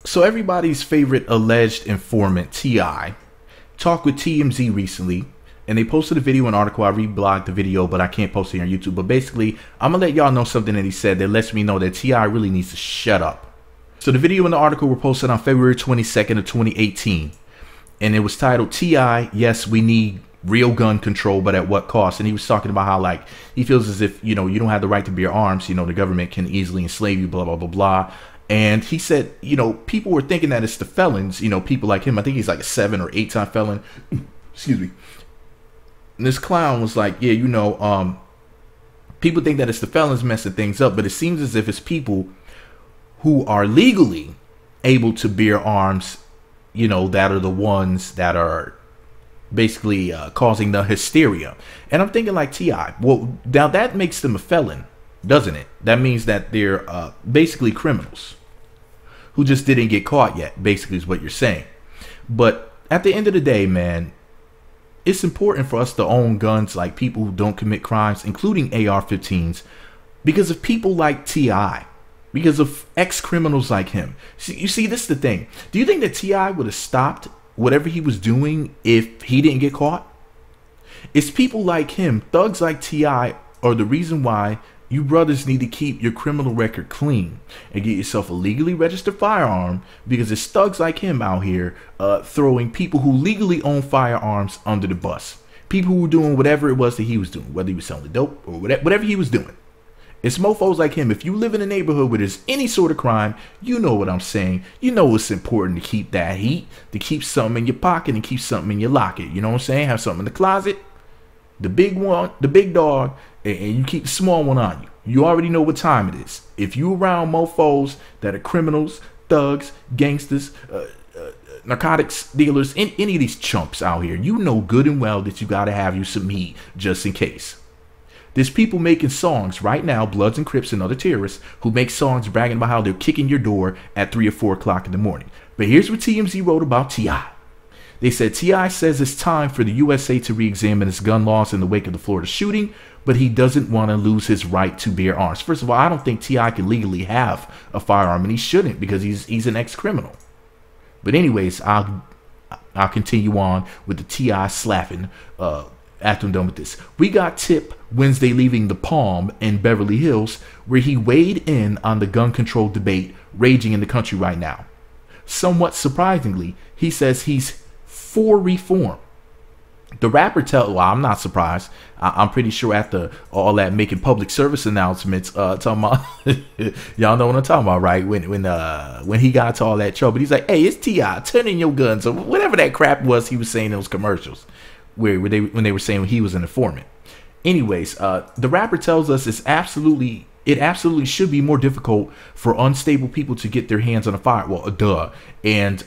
So everybody's favorite alleged informant, T.I., talked with TMZ recently, and they posted a video and article. I reblogged the video, but I can't post it on YouTube. But basically, I'm going to let y'all know something that he said that lets me know that T.I. really needs to shut up. So the video and the article were posted on February 22nd of 2018, and it was titled, T.I., Yes, We Need Real Gun Control, but at what cost? And he was talking about how, like, he feels as if, you don't have the right to bear arms. The government can easily enslave you, blah, blah, blah, blah. And he said, people were thinking that it's the felons, people like him. I think he's like a 7 or 8 time felon. Excuse me. And this clown was like, yeah, people think that it's the felons messing things up, but it seems as if it's people who are legally able to bear arms, that are the ones that are basically causing the hysteria. And I'm thinking like T.I., well, now that makes them a felon, doesn't it? That means that they're basically criminals who just didn't get caught yet, basically is what you're saying. But at the end of the day, man, it's important for us to own guns like people who don't commit crimes, including AR-15s, because of people like T.I., because of ex-criminals like him. You see, this is the thing. Do you think that T.I. would have stopped whatever he was doing if he didn't get caught? It's people like him, thugs like T.I., are the reason why you brothers need to keep your criminal record clean and get yourself a legally registered firearm, because it's thugs like him out here throwing people who legally own firearms under the bus. People who were doing whatever it was that he was doing, whether he was selling dope or whatever he was doing. It's mofos like him. If you live in a neighborhood where there's any sort of crime, you know what I'm saying. You know it's important to keep that heat, to keep something in your pocket and keep something in your locket. You know what I'm saying? Have something in the closet, the big one, the big dog, and you keep the small one on you. You already know what time it is. If you around mofos that are criminals, thugs, gangsters, narcotics dealers, any of these chumps out here, you know good and well that you got to have you some heat just in case. There's people making songs right now, Bloods and Crips and other terrorists, who make songs bragging about how they're kicking your door at 3 or 4 o'clock in the morning. But here's what TMZ wrote about T.I. They said T.I. says it's time for the USA to re-examine its gun laws in the wake of the Florida shooting, but he doesn't want to lose his right to bear arms. First of all, I don't think T.I. can legally have a firearm, and he shouldn't, because he's an ex-criminal. But anyways, I'll continue on with the T.I. slapping after I'm done with this. We got tip Wednesday leaving the Palm in Beverly Hills, where he weighed in on the gun control debate raging in the country right now. Somewhat surprisingly, he says he's for reform. The rapper well, I'm not surprised. I'm pretty sure after all that making public service announcements, talking about y'all know what I'm talking about, right? When he got to all that trouble, he's like, "Hey, it's T.I. Turn in your guns," or whatever that crap was he was saying in those commercials, when they were saying he was an informant. Anyways, the rapper tells us it absolutely should be more difficult for unstable people to get their hands on a fire. Well, duh. And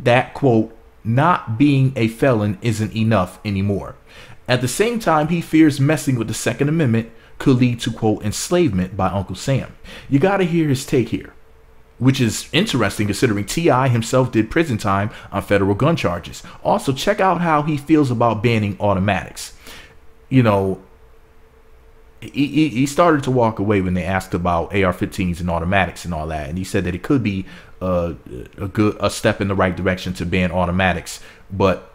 that quote, not being a felon isn't enough anymore. At the same time, he fears messing with the Second Amendment could lead to, quote, enslavement by Uncle Sam. You got to hear his take here, which is interesting considering T.I. himself did prison time on federal gun charges. Also, check out how he feels about banning automatics. He started to walk away when they asked about AR-15s and automatics and all that, and he said that it could be a step in the right direction to ban automatics. But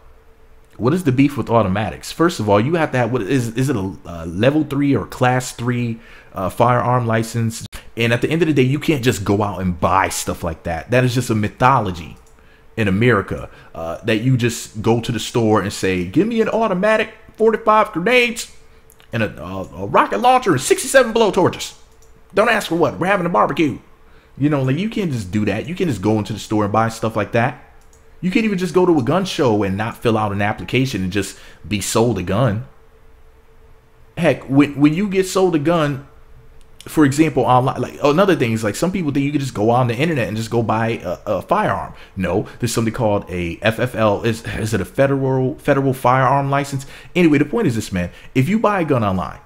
what is the beef with automatics? First of all, you have to have, is it a level 3 or class 3 firearm license? And at the end of the day, you can't just go out and buy stuff like that. That is just a mythology in America, that you just go to the store and say, "Give me an automatic 45 grenades and a rocket launcher and 67 blowtorches. Don't ask for what. We're having a barbecue." Like, you can't just do that. You can't just go into the store and buy stuff like that. You can't even just go to a gun show and not fill out an application and just be sold a gun. Heck, when you get sold a gun, for example, online, like, another thing is, like, some people think you can just go on the internet and just go buy a firearm. No, there's something called a FFL. Is it a federal firearm license? Anyway, the point is this, man. If you buy a gun online,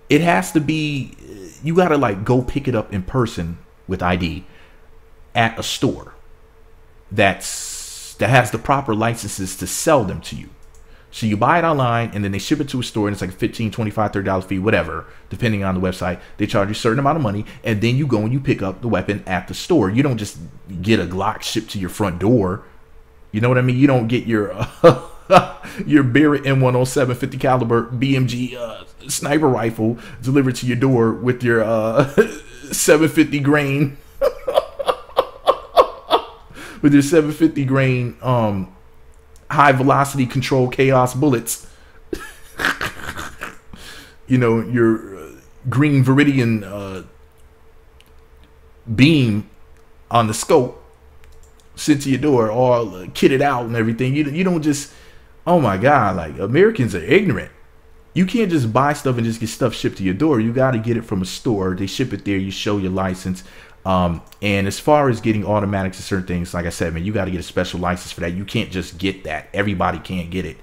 it has to be, you got to, like, go pick it up in person with ID at a store that has the proper licenses to sell them to you. So you buy it online and then they ship it to a store and it's like a $15, $25, $30 fee, whatever, depending on the website. They charge you a certain amount of money and then you go and you pick up the weapon at the store. You don't just get a Glock shipped to your front door. You know what I mean? You don't get your your Barrett M107 50 caliber BMG sniper rifle delivered to your door with your 750 grain with your 750 grain high velocity control chaos bullets. You know, your green Viridian beam on the scope sent to your door, all kitted out and everything. You don't just, oh my God, like, Americans are ignorant. You can't just buy stuff and just get stuff shipped to your door. You got to get it from a store. They ship it there. You show your license. And as far as getting automatics and certain things, like I said, man, you got to get a special license for that. You can't just get that. Everybody can't get it.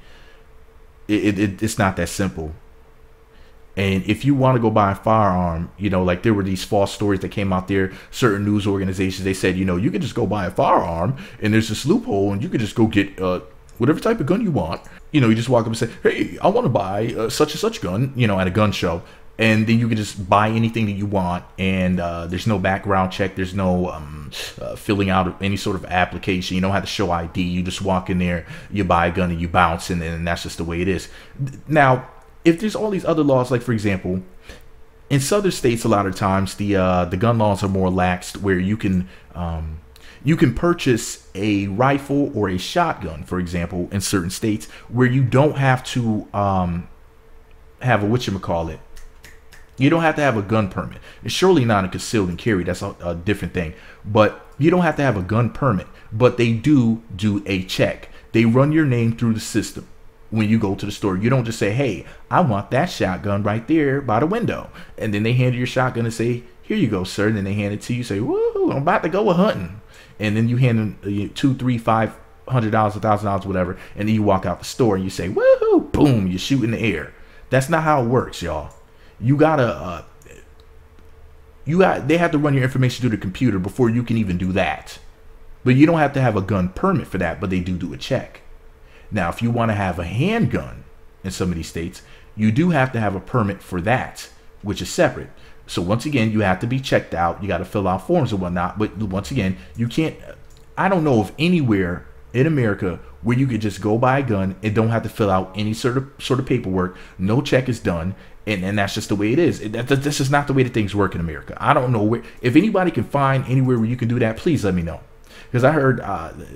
It's not that simple. And if you want to go buy a firearm, you know, like there were these false stories that came out there, certain news organizations, they said, you know, you can just go buy a firearm and there's this loophole and you can just go get whatever type of gun you want. You know, you just walk up and say, hey, I want to buy such and such gun, you know, at a gun show. And then you can just buy anything that you want. And there's no background check. There's no filling out any sort of application. You don't have to show ID. You just walk in there, you buy a gun and you bounce. And then that's just the way it is. Now, if there's all these other laws, like, for example, in southern states, a lot of times the gun laws are more laxed, where you can purchase a rifle or a shotgun, for example, in certain states, where you don't have to have a whatchamacallit. You don't have to have a gun permit. It's surely not a concealed and carry. That's a different thing. But you don't have to have a gun permit. But they do a check. They run your name through the system. When you go to the store, you don't just say, hey, I want that shotgun right there by the window. And then they hand you your shotgun and say, here you go, sir. And then they hand it to you, say, woo, I'm about to go hunting. And then you hand them $200, $300, $500, $1,000, whatever. And then you walk out the store and you say, woohoo, boom, you shoot in the air. That's not how it works, y'all. You gotta, they have to run your information through the computer before you can even do that. But you don't have to have a gun permit for that, but they do a check. Now, if you want to have a handgun in some of these states, you do have to have a permit for that, which is separate. So once again, you have to be checked out. You got to fill out forms and whatnot. But once again, you can't, I don't know of anywhere in America where you could just go buy a gun and don't have to fill out any sort of paperwork. No check is done. And that's just the way it is. This is not the way that things work in America. I don't know where, if anybody can find anywhere where you can do that, please let me know. Because I heard,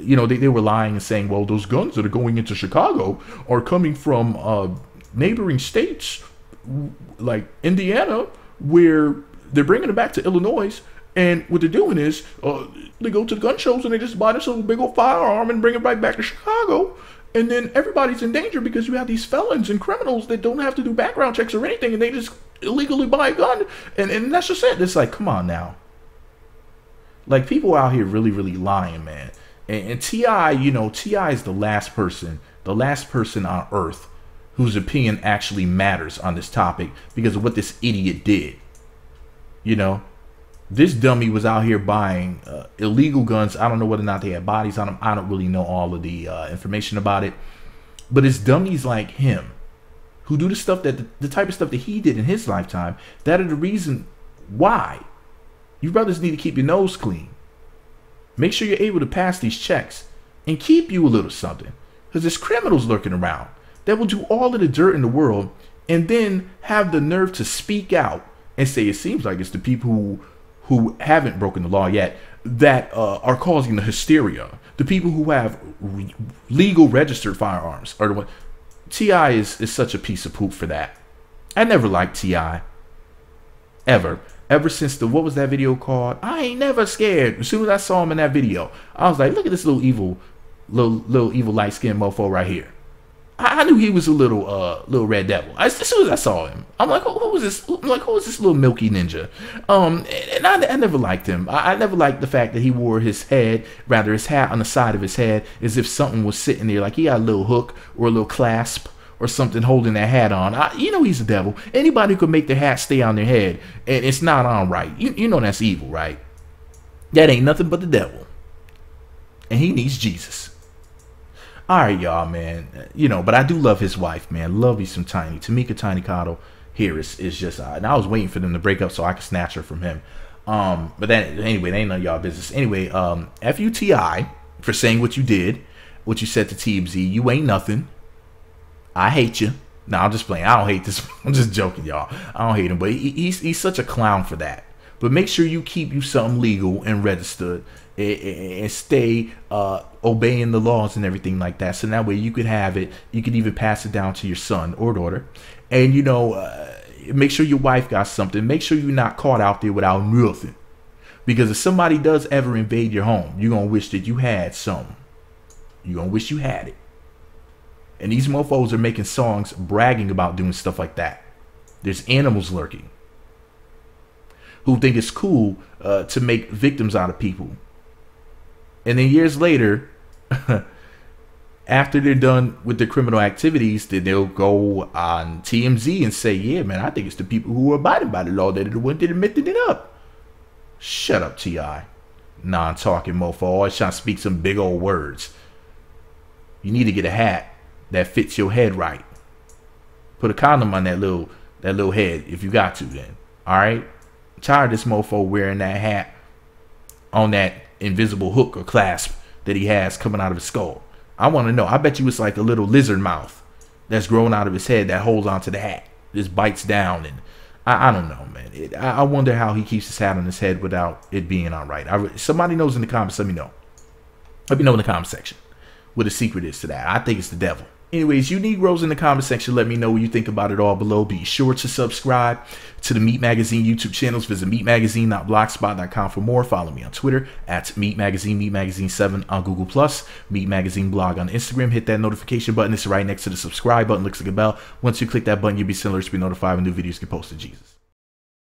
you know, they were lying and saying, well, those guns that are going into Chicago are coming from neighboring states like Indiana, where they're bringing them back to Illinois. And what they're doing is they go to the gun shows and they just buy themselves a big old firearm and bring it right back to Chicago. And then everybody's in danger because you have these felons and criminals that don't have to do background checks or anything. And they just illegally buy a gun. And that's just it. It's like, come on now. Like, people out here really, really lying, man. And T.I., you know, T.I. is the last person on earth whose opinion actually matters on this topic because of what this idiot did. You know, this dummy was out here buying illegal guns. I don't know whether or not they had bodies on them. I don't really know all of the information about it. But it's dummies like him who do the stuff that the type of stuff that he did in his lifetime that are the reason why. You brothers need to keep your nose clean. Make sure you're able to pass these checks and keep you a little something. Because there's criminals lurking around that will do all of the dirt in the world and then have the nerve to speak out and say it seems like it's the people who haven't broken the law yet that are causing the hysteria. The people who have legal registered firearms are the one. T.I. is such a piece of poop for that. I never liked T.I. Ever since what was that video called? I Ain't Never Scared. As soon as I saw him in that video, I was like, look at this little evil light-skinned mofo right here. I knew he was a little red devil. As soon as I saw him, I'm like, who is this? I'm like, who is this little milky ninja? And I never liked him. I never liked the fact that he wore his hat on the side of his head as if something was sitting there, like he had a little hook or a little clasp or something holding that hat on. You know he's a devil. Anybody who could make their hat stay on their head and it's not on right, you know that's evil, right? That ain't nothing but the devil. And he needs Jesus. All right, y'all, man. You know, but I do love his wife, man. Love you some Tiny. Tamika Tiny Cottle here is just, and I was waiting for them to break up so I could snatch her from him. But then, anyway, that ain't none of y'all business. Anyway, FUTI for saying what you did, what you said to TMZ. You ain't nothing. I hate you. No, I'm just playing. I don't hate this. I'm just joking, y'all. I don't hate him, but he's such a clown for that. But make sure you keep you something legal and registered and stay obeying the laws and everything like that. So that way you could have it. You could even pass it down to your son or daughter. And, you know, make sure your wife got something. Make sure you're not caught out there without nothing. Because if somebody does ever invade your home, you're going to wish that you had something. You're going to wish you had it. And these mofos are making songs bragging about doing stuff like that. There's animals lurking who think it's cool to make victims out of people. And then years later, after they're done with their criminal activities, then they'll go on TMZ and say, yeah, man, I think it's the people who are abiding by the law that are the ones that are messing it up. Shut up, T.I. Non-talking mofo. Always trying to speak some big old words. You need to get a hat that fits your head right. Put a condom on that little head if you got to then. Alright? I'm tired of this mofo wearing that hat on that invisible hook or clasp that he has coming out of his skull. I want to know. I bet you it's like a little lizard mouth that's growing out of his head that holds onto the hat. Just bites down, and I don't know, man. I wonder how he keeps his hat on his head without it being alright. Somebody knows in the comments, let me know. Let me know in the comment section what the secret is to that. I think it's the devil. Anyways, you Negroes in the comment section, let me know what you think about it all below. Be sure to subscribe to the Meat Magazine YouTube channels. Visit meatmagazine.blogspot.com for more. Follow me on Twitter at Meat Magazine, Meat Magazine 7 on Google+, Meat Magazine blog on Instagram. Hit that notification button. It's right next to the subscribe button. Looks like a bell. Once you click that button, you'll be sent alerts to be notified when new videos get posted. Jesus.